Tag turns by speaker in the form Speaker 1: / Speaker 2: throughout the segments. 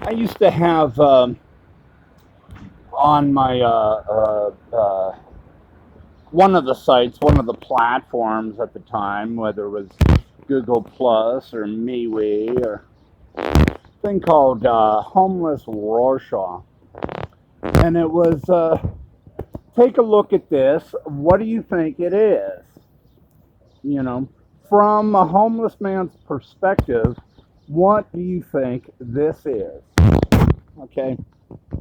Speaker 1: I used to have on my one of the sites, one of the platforms at the time, whether it was Google Plus or MeWe or a thing called Homeless Rorschach, and it was take a look at this. What do you think it is? You know, from a homeless man's perspective, what do you think this is? Okay,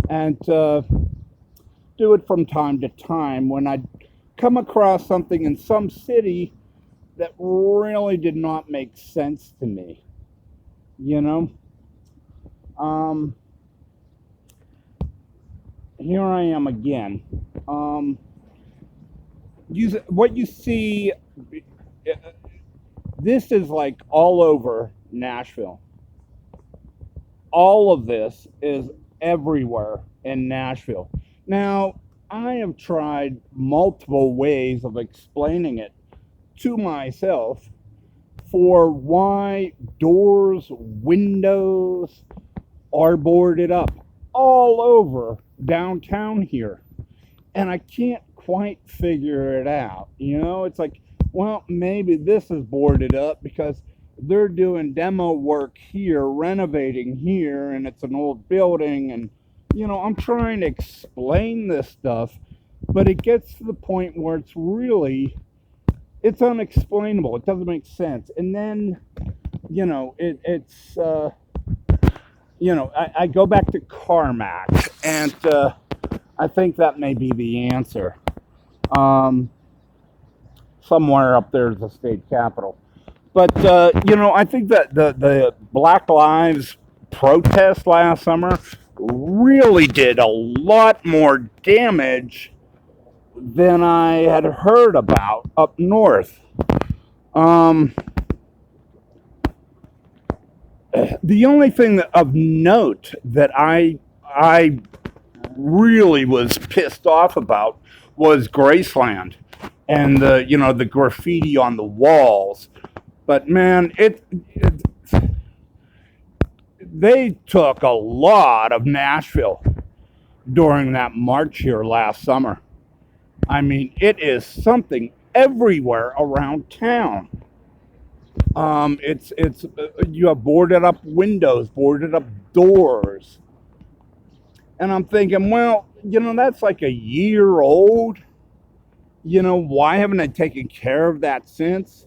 Speaker 1: and do it from time to time when I come across something in some city that really did not make sense to me. You know, um, here I am again. Um, what you see, this is like all over Nashville. All of this is everywhere in Nashville. Now, I have tried multiple ways of explaining it to myself for why doors, windows are boarded up all over downtown here. And I can't quite figure it out. You know, it's like, well, maybe this is boarded up because they're doing demo work here, renovating here, and it's an old building. And, you know, I'm trying to explain this stuff, but it gets to the point where it's unexplainable. It doesn't make sense. And then, you know, I go back to CarMax, and I think that may be the answer. Um, Somewhere up there is the state capitol. But, I think that the Black Lives protest last summer really did a lot more damage than I had heard about up north. Um, the only thing of note that I really was pissed off about was Graceland and the graffiti on the walls. But man, they took a lot of Nashville during that march here last summer. I mean, it is something everywhere around town. It's you have boarded up windows, boarded up doors, and I'm thinking, well, that's like a year old. Why haven't I taken care of that since?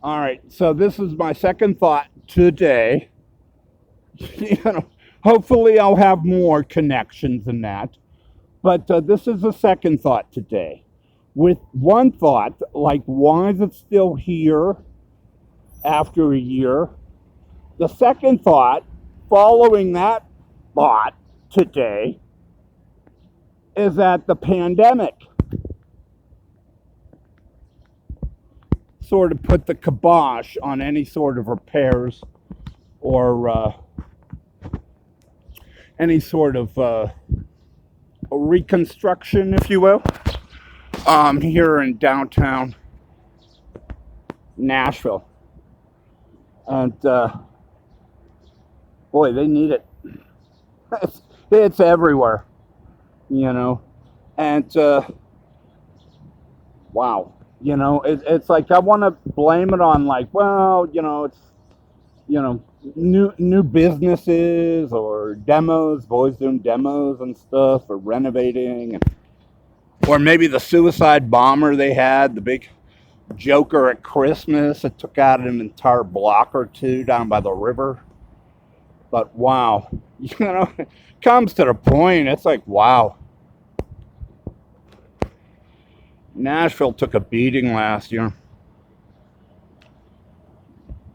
Speaker 1: All right, so this is my second thought today. Hopefully I'll have more connections than that. But this is the second thought today. With one thought, like, why is it still here after a year? The second thought, following that thought today, is that the pandemic sort of put the kibosh on any sort of repairs or any sort of reconstruction, if you will, here in downtown Nashville. And boy, they need it. It's everywhere, and wow. It's like I want to blame it on, like, well, it's new businesses or demos, boys doing demos and stuff, or renovating, or maybe the suicide bomber they had, the big Joker at Christmas that took out an entire block or two down by the river. But wow, it comes to the point. It's like, wow. Nashville took a beating last year.